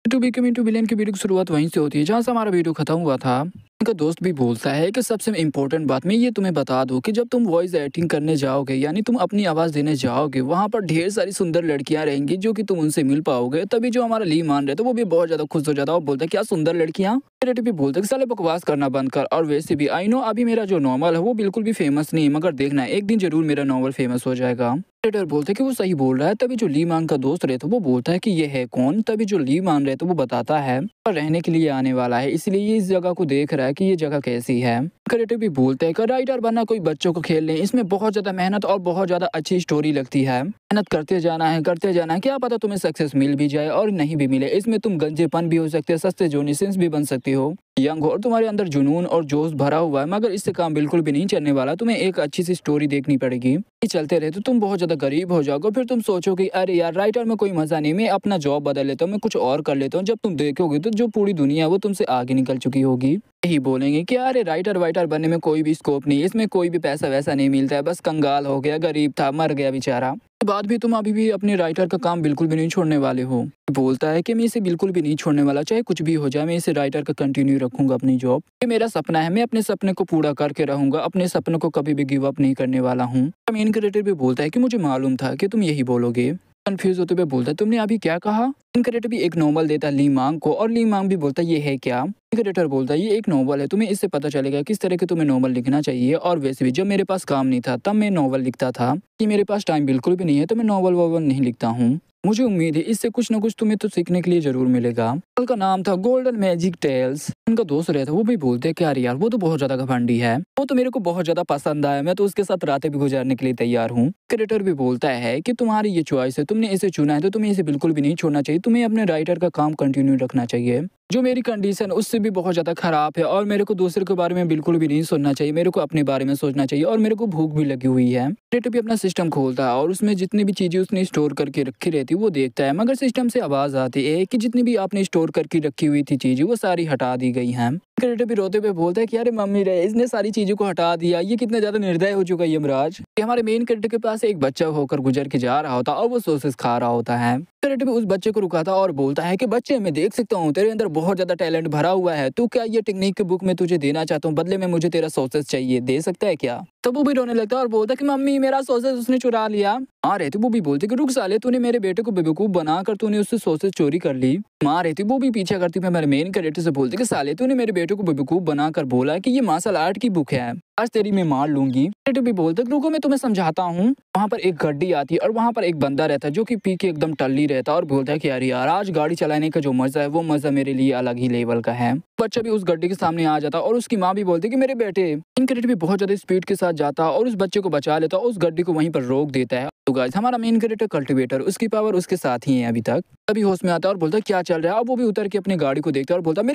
To be coming to villain की video की शुरुआत वहीं से होती है जहाँ से हमारा वीडियो खत्म हुआ था। उनका दोस्त भी बोलता है कि सबसे इम्पोर्टेंट बात मैं ये तुम्हें बता दूं कि जब तुम वॉइस एक्टिंग करने जाओगे यानी तुम अपनी आवाज देने जाओगे वहां पर ढेर सारी सुंदर लड़कियां रहेंगी जो कि तुम उनसे मिल पाओगे। तभी जो हमारा ली मान रहे थे वो भी बहुत ज्यादा खुश हो जाता है और बोलता है क्या सुंदर लड़कियां। क्रिएटिव भी बोलते हैं कि साले बकवास करना बंद कर। और वैसे भी आई नो अभी मेरा जो नॉर्मल है वो बिल्कुल भी फेमस नहीं है, मगर देखना एक दिन जरूर मेरा नॉवल फेमस हो जाएगा। क्रिएटर बोलते हैं कि वो सही बोल रहा है। तभी जो ली मांग का दोस्त रहता है वो बोलता है कि ये है कौन। तभी जो ली मान रहे थे वो बताता है और रहने के लिए आने वाला है, इसलिए ये इस जगह को देख रहा है कि ये जगह कैसी है। क्रिएटर भी बोलते हैं कि राइटर बनना कोई बच्चों को खेल नहीं, इसमें बहुत ज्यादा मेहनत और बहुत ज्यादा अच्छी स्टोरी लगती है। मेहनत करते जाना है, क्या पता तुम्हें सक्सेस मिल भी जाए और नहीं भी मिले। इसमें तुम गंजेपन भी हो सकते हो, सस्ते जोनीसेंस भी बन सकती हो, यंग हो और तुम्हारे अंदर जुनून और जोश भरा हुआ है, मगर इससे काम बिल्कुल भी नहीं चलने वाला। तुम्हें एक अच्छी सी स्टोरी देखनी पड़ेगी। ये चलते रहे तो तुम बहुत ज्यादा गरीब हो जाओगे, फिर तुम सोचोगे अरे यार राइटर में कोई मजा नहीं, मैं अपना जॉब बदल लेता हूँ, मैं कुछ और कर लेता हूँ। जब तुम देखोगे तो जो पूरी दुनिया है वो तुमसे आगे निकल चुकी होगी। यही बोलेंगे कि अरे राइटर वाइटर बनने में कोई भी स्कोप नहीं, इसमें कोई भी पैसा वैसा नहीं मिलता है, बस कंगाल हो गया, गरीब था, मर गया बेचारा। के बाद भी तुम अभी भी अपने राइटर का काम बिल्कुल भी नहीं छोड़ने वाले हो। बोलता है कि मैं इसे बिल्कुल भी नहीं छोड़ने वाला, चाहे कुछ भी हो जाए मैं इसे राइटर का कंटिन्यू रखूंगा अपनी जॉब। ये मेरा सपना है, मैं अपने सपने को पूरा करके रहूंगा, अपने सपनों को कभी भी गिव अप नहीं करने वाला हूँ। मेन क्रिएटर भी बोलता है कि मुझे मालूम था कि तुम यही बोलोगे। कंफ्यूज होते हुए बोलता है तुमने अभी क्या कहा। क्रिएटर भी एक नॉवल देता है ली मांग को और ली मांग भी बोलता है ये है क्या। क्रिएटर बोलता है ये एक नॉवल है, तुम्हें इससे पता चलेगा किस तरह के तुम्हें नॉवल लिखना चाहिए। और वैसे भी जब मेरे पास काम नहीं था तब मैं नॉवल लिखता था, कि मेरे पास टाइम बिल्कुल भी नहीं है तो मैं नॉवल वॉवल नहीं लिखता हूँ। मुझे उम्मीद है इससे कुछ ना कुछ तुम्हें तो सीखने के लिए जरूर मिलेगा। उनका नाम था गोल्डन मैजिक टेल्स। उनका दोस्त रहता वो भी बोलते हैं कि यार यार वो तो बहुत ज्यादा घमंडी है, वो तो मेरे को बहुत ज्यादा पसंद आया, मैं तो उसके साथ रातें भी गुजारने के लिए तैयार हूँ। क्रिएटर भी बोलता है कि तुम्हारी ये चॉइस है, तुमने इसे चुना है तो तुम्हें इसे बिल्कुल भी नहीं छोड़ना चाहिए, तुम्हें अपने राइटर का काम कंटिन्यू रखना चाहिए। जो मेरी कंडीशन उससे भी बहुत ज्यादा खराब है और मेरे को दूसरे के बारे में बिल्कुल भी नहीं सोचना चाहिए, मेरे को अपने बारे में सोचना चाहिए और मेरे को भूख भी लगी हुई है। क्रिएटर भी अपना सिस्टम खोलता है और उसमें जितनी भी चीजें उसने स्टोर करके रखी रहती वो देखता है, मगर सिस्टम से आवाज आती है कि जितनी भी आपने स्टोर करके रखी हुई थी चीजें वो सारी हटा दी गई हैं। क्रिएटर भी रोते हुए बोलता है कि अरे मम्मी रे इसने सारी चीजों को हटा दिया, ये कितना ज्यादा निर्दय हो चुका है यमराज। कि हमारे मेन क्रिएटर के पास एक बच्चा होकर गुजर के जा रहा होता और वो सॉसेस खा रहा होता है। क्रिएटर भी उस बच्चे को रुकाता और बोलता है कि बच्चे मैं देख सकता हूँ तेरे अंदर बहुत ज्यादा टैलेंट भरा हुआ है, तू क्या ये टेक्निक की बुक में तुझे देना चाहता हूँ, बदले में मुझे तेरा सॉसेस चाहिए, दे सकता है क्या। तो वो भी रोने लगता है और बोलता है कि मम्मी मेरा सॉसेस उसने चुरा लिया। माँ रहती वो भी बोलती कि रुक साले तूने मेरे बेटे को बेवकूफ बनाकर तूने उससे सॉसेस चोरी कर ली। माँ रहती वो भी पीछे करती मेरे मेन कैरेक्टर से बोलती कि साले तूने मेरे बेटे को बेवकूफ बनाकर बोला कि ये मार्शल आर्ट की बुक है, आज तेरी मैं मार लूंगी। कैरेक्टर भी बोलते रुको मैं तुम्हें समझाता हूँ। वहाँ पर एक गड्डी आती है और वहाँ पर एक बंदा रहता है जो कि पी के एकदम टल्ली रहता है और बोलता है कि यार यार आज गाड़ी चलाने का जो मजा है वो मजा मेरे लिए अलग ही लेवल का है। बच्चा भी उस गड्डी के सामने आ जाता और उसकी माँ भी बोलती है कि मेरे बेटे। क्रिएटर भी बहुत ज्यादा स्पीड के साथ जाता और उस बच्चे को बचा लेता और उस गड्डी को वहीं पर रोक देता है। तो गाइस हमारा मेन क्रिएटर कल्टिवेटर, उसकी पावर उसके साथ ही है अभी तक। तभी होश में आता है और बोलता है क्या चल रहा है। अब वो भी उतर के अपनी गाड़ी को देखता है और बोलता है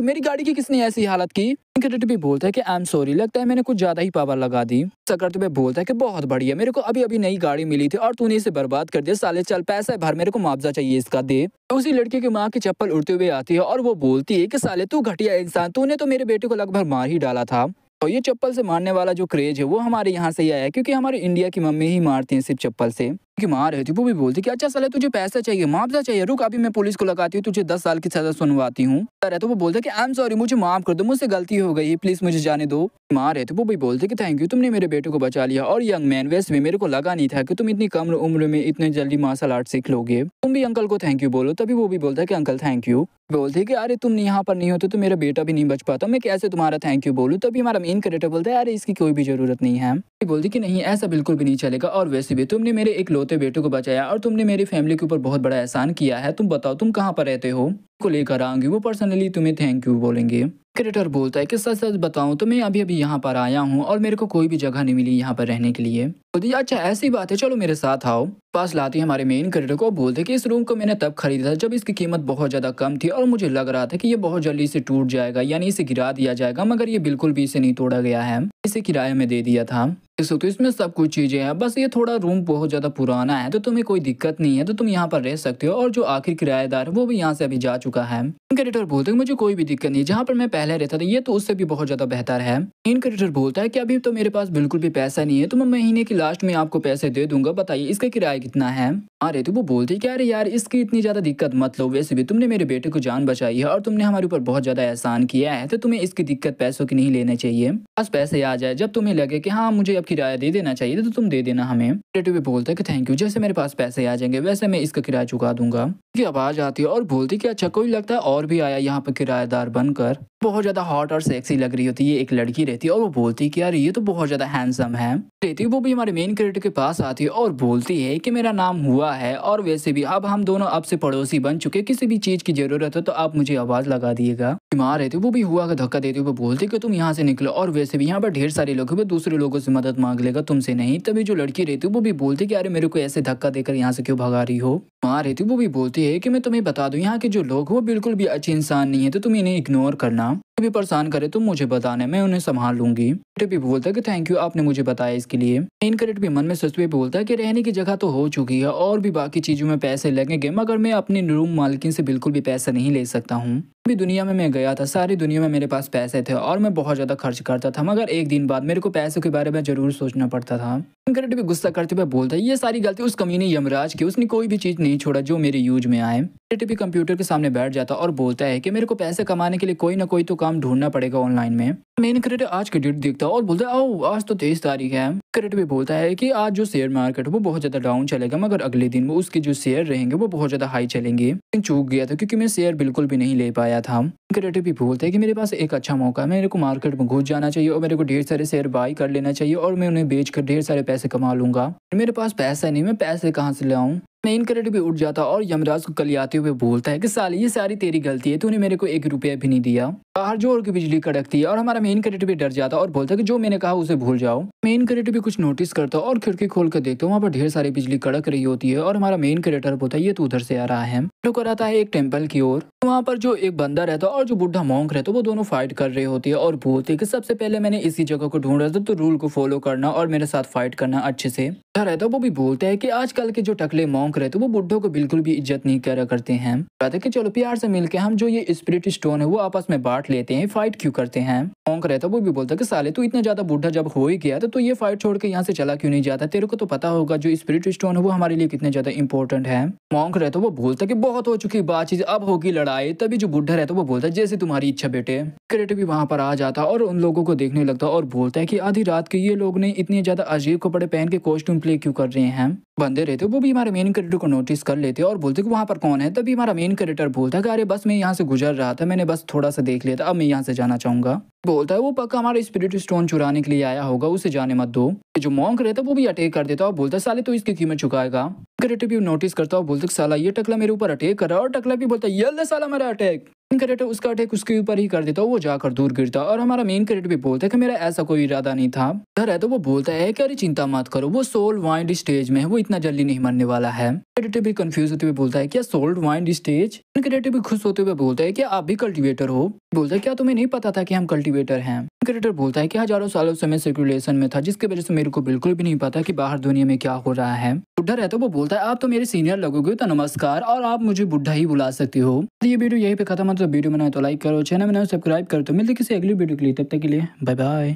मेरी गाड़ी की किसने ऐसी हालत की। क्रिएटर भी बोलता है कि आई एम सॉरी, लगता है मैंने कुछ ज्यादा ही पावर लगा दी। ऐसा करते हुए बोलता है कि बहुत बढ़िया, मेरे को अभी अभी नई गाड़ी मिली थी और तूने इसे बर्बाद कर दिया, साले चल पैसा भर, मेरे को मुआवजा चाहिए इसका दे। उसी लड़के की माँ की चप्पल उड़ते हुए आती है और वो बोलती है कि साले तू घटिया इंसान, तूने तो मेरे बेटे को लगभग मार ही डाला था। और ये चप्पल से मारने वाला जो क्रेज है वो हमारे यहाँ से ही आया है, क्योंकि हमारे इंडिया की मम्मी ही मारती हैं सिर्फ चप्पल से। कि माँ रहती वो भी बोलती कि अच्छा साले तुझे पैसा चाहिए, मुआवजा चाहिए, रुक अभी मैं पुलिस को लगाती हूँ, तुझे 10 साल की सजा सुनवाती हूँ। तो वो बोलते कि आई एम सॉरी, मुझे माफ कर दो, मुझसे गलती हो गई, प्लीज मुझे जाने दो। माँ रहती वो भी बोलते कि थैंक यू, तुमने मेरे बेटे को बचा लिया। और यंग मैन, वैसे भी मेरे को लगा नहीं था कि तुम इतनी कम उम्र में इतने जल्दी मार्शल आर्ट सीख लोगे, तुम भी अंकल को थैंक यू बोलो। तभी वो भी बोलता है कि अंकल थैंक यू। बोलते कि अरे तुम यहाँ पर नहीं होते तो मेरा बेटा भी नहीं बच पाता, मैं कैसे तुम्हारा थैंक यू बोलूं। तभी हमारा मेन कैरेक्टर बोलता है अरे इसकी कोई भी जरूरत नहीं है। बोलती कि नहीं ऐसा बिल्कुल भी नहीं चलेगा, और वैसे भी तुमने मेरे एक लौते बेटे को बचाया और तुमने मेरी फैमिली के ऊपर बहुत बड़ा एहसान किया है, तुम बताओ तुम कहाँ पर रहते हो, को लेकर आऊंगी, वो पर्सनली तुम्हें थैंक यू बोलेंगे। क्रिएटर बोलता है कि सच सच बताऊं तो मैं अभी अभी यहाँ पर आया हूँ और मेरे को कोई भी जगह नहीं मिली यहाँ पर रहने के लिए। बोलती अच्छा ऐसी बात है, चलो मेरे साथ आओ। पास लाती है हमारे मेन क्रिएटर को। बोलते कि इस रूम को मैंने तब खरीदा था जब इसकी कीमत बहुत ज्यादा कम थी और मुझे लग रहा था कि ये बहुत जल्दी से टूट जाएगा, यानी इसे गिरा दिया जाएगा, मगर ये बिल्कुल भी इसे नहीं तोड़ा गया है, इसे किराए में दे दिया था। देख सकते हो इसमें सब कुछ चीज़ें हैं, बस ये थोड़ा रूम बहुत ज़्यादा पुराना है, तो तुम्हें कोई दिक्कत नहीं है, तो तुम यहाँ पर रह सकते हो। और जो आखिर किराएदार है वो भी यहाँ से अभी जा चुका है। मेन कैरेक्टर बोलते हैं मुझे कोई भी दिक्कत नहीं, जहाँ पर मैं पहले रहता था ये तो उससे भी बहुत ज़्यादा बेहतर है। मेन कैरेक्टर बोलता है कि अभी तो मेरे पास बिल्कुल भी पैसा नहीं है, तो मैं महीने की लास्ट में आपको पैसे दे दूंगा, बताइए इसका किराया कितना है। अरे तो वो बोलती है कि अरे यार इसकी इतनी ज़्यादा दिक्कत मत लो, वैसे भी तुमने मेरे बेटे को जान बचाई है और तुमने हमारे ऊपर बहुत ज़्यादा एहसान किया है, तो तुम्हें इसकी दिक्कत पैसों की नहीं लेने चाहिए। बस पैसे आ जाए, जब तुम्हें लगे कि हाँ मुझे अब किराया दे देना चाहिए तो तुम दे देना हमें। रिलेटिव भी बोलता है कि थैंक यू, जैसे मेरे पास पैसे आ जाएंगे वैसे मैं इसका किराया चुका दूंगा। की आवाज आती है और बोलती कि अच्छा कोई लगता है और भी आया यहाँ पर किराएदार बनकर। बहुत ज्यादा हॉट और सेक्सी लग रही होती है, ये एक लड़की रहती है और वो बोलती है कि यार ये तो बहुत ज्यादा हैंडसम है। रहती वो भी हमारे मेन कैरेक्टर के पास आती है और बोलती है कि मेरा नाम हुआ है और वैसे भी अब हम दोनों अब से पड़ोसी बन चुके, किसी भी चीज की जरूरत है तो आप मुझे आवाज लगा दिएगा। बीमार रहती वो भी हुआ का धक्का देती वो बोलती कि तुम यहाँ से निकलो, और वैसे भी यहाँ पर ढेर सारे लोग हैं, वो दूसरे लोगों से मदद मांग लेगा तुमसे नहीं। तभी जो लड़की रहती है वो भी बोलती कि अरे मेरे को ऐसे धक्का देकर यहाँ से क्यों भगा रही हो। वहाँ रहती वो भी बोलती है कि मैं तुम्हें बता दूं यहाँ के जो लोग वो बिल्कुल भी अच्छे इंसान नहीं है, तो तुम इन्हें इग्नोर करना, भी परेशान करे तुम मुझे बताना, मैं उन्हें संभाल लूंगी। कैरेक्टर भी बोलता है कि थैंक यू आपने मुझे बताया इसके लिए। मेन कैरेक्टर भी मन में सोचते हुए बोलता है कि रहने की जगह तो हो चुकी है और भी बाकी चीजों में पैसे लगेंगे, मगर मैं अपनी रूम मालकिन से बिल्कुल भी पैसा नहीं ले सकता हूँ। भी दुनिया में मैं गया था, सारी दुनिया में मेरे पास पैसे थे और मैं बहुत ज्यादा खर्च करता था, मगर एक दिन बाद मेरे को पैसों के बारे में जरूर सोचना पड़ता था। कैरेक्टर भी गुस्सा करते हुए बोलता है ये सारी गलती उस कमीने यमराज की, उसने कोई भी चीज नहीं छोड़ा जो मेरे यूज में आए। कैरेक्टर भी कंप्यूटर के सामने बैठ जाता और बोलता है कि मेरे को पैसे कमाने के लिए कोई ना कोई तो काम ढूंढना पड़ेगा ऑनलाइन में। मेन कैरेक्टर आज की डेट देखता है और बोलता है ओ आज तो 23 तारीख है। कैरेक्टर भी बोलता है कि आज जो शेयर मार्केट वो बहुत ज्यादा डाउन चलेगा, मगर अगले दिन वो उसके जो शेयर रहेंगे वो बहुत ज्यादा हाई चलेंगे। चूक गया था क्योंकि मैं शेयर बिल्कुल भी नहीं ले पाया था। कैरेक्टर भी बोलता है कि मेरे पास एक अच्छा मौका है, मेरे को मार्केट में घुस जाना चाहिए और मेरे को ढेर सारे शेयर बाई कर लेना चाहिए और मैं उन्हें बेचकर ढेर सारे पैसे कमा लूंगा। मेरे पास पैसा नहीं, मैं पैसे कहाँ से लाऊं। मेन कैरेक्टर भी उठ जाता और यमराज को कलियाते हुए बोलता है कि साली ये सारी तेरी गलती है, तूने मेरे को 1 रुपया भी नहीं दिया। बाहर जोर की बिजली कड़कती है और हमारा मेन कैरेक्टर भी डर जाता और बोलता है कि जो मैंने कहा उसे भूल जाओ। मेन कैरेक्टर भी कुछ नोटिस करता और खिड़की खोल कर देखता, वहाँ पर ढेर सारी बिजली कड़क रही होती है और हमारा मेन कैरेक्टर बोलता है ये तो उधर से आ रहा है। तो कराता है एक टेम्पल की ओर, वहाँ पर जो एक बंदा रहता और जो बुढ़ा मॉन्क रहता वो दोनों फाइट कर रहे होती है और बोलते कि सबसे पहले मैंने इसी जगह को ढूंढा था, तो रूल को फॉलो करना और मेरे साथ फाइट करना अच्छे से रहता। वो भी बोलते हैं कि आजकल के जो टकले मॉन्क रहते वो बुढ़ों को बिल्कुल भी इज्जत नहीं करा करते हैं। कहते कि चलो प्यार से मिलके हम जो ये स्पिरिट स्टोन है वो आपस में बांट लेते हैं, फाइट क्यों करते हैं। मॉन्क रहता वो भी बोलता कि साले तू इतना ज्यादा बुढ़ा जब हो ही गया तो ये फाइट छोड़ के यहाँ से चला क्यों नहीं जाता, तेरे को तो पता होगा जो स्पिरिट स्टोन है वो हमारे लिए कितने ज्यादा इंपॉर्टेंट है। मॉन्क रहता वो बोलता कि बहुत हो चुकी बातचीत, अब होगी लड़ाई। तभी जो बुढ़ा रहता वो बोलता है जैसे तुम्हारी इच्छा बेटे। कैरेक्टर भी वहां पर आ जाता और उन लोगों को देखने लगता और बोलता है कि आधी रात के ये लोग ने इतने ज्यादा अजीब कपड़े पहन के कॉस्ट्यूम प्ले क्यों कर रहे हैं। बंदे रहते वो भी हमारे मेन कैरेक्टर को नोटिस कर लेते और बोलते कि वहां पर कौन है। तभी हमारा मेन कैरेक्टर बोलता है कि अरे बस मैं यहाँ से गुजर रहा था, मैंने बस थोड़ा सा देख लिया था, अब मैं यहाँ से जाना चाहूंगा। बोलता है वो पक्का हमारा स्पिरिट स्टोन चुराने के लिए आया होगा, उसे जाने मत दो। जो मॉन्क रहता वो भी अटैक कर देता और बोलता है साले तो इसकी कीमत चुकाएगा। कैरेक्टर भी नोटिस करता और बोलता साला ये टकला मेरे ऊपर अटैक कर रहा है, और टकला भी बोलता है ये ले साला मेरा अटैक। कैरेक्टर उसका अटैक उसके ऊपर ही कर देता, वो जाकर दूर गिरता और हमारा मेन कैरेक्टर भी बोलता है कि मेरा ऐसा कोई इरादा नहीं था। डर है तो वो बोलता है कि अरे चिंता मत करो, वो सोल वाइंड स्टेज में है, वो इतना जल्दी नहीं मरने वाला है। कैरेक्टर भी कंफ्यूज होते हुए बोलता है क्या सोल्ड वाइंड स्टेज। कैरेक्टर भी खुश होते हुए बोलता है कि आप भी कल्टीवेटर हो। बोलता है क्या तुम्हें नहीं पता था कि हम कल्टीवेटर हैं। कैरेक्टर बोलता है कि हजारों सालों से मैं सर्कुलेशन में था, जिसकी वजह से मेरे को बिल्कुल भी नहीं पता कि बाहर दुनिया में क्या हो रहा है। बुढ़ा रहता वो बोलता है आप तो मेरे सीनियर लगोगे तो नमस्कार, और आप मुझे बुढ़ा ही बुला सकते हो। तो ये वीडियो यहीं पे खत्म है, तो वीडियो बनाए तो लाइक करो, चैनल बनाओ सब्सक्राइब करो। तो मिलते किसी अगली वीडियो के लिए, तब तक के लिए बाय बाय।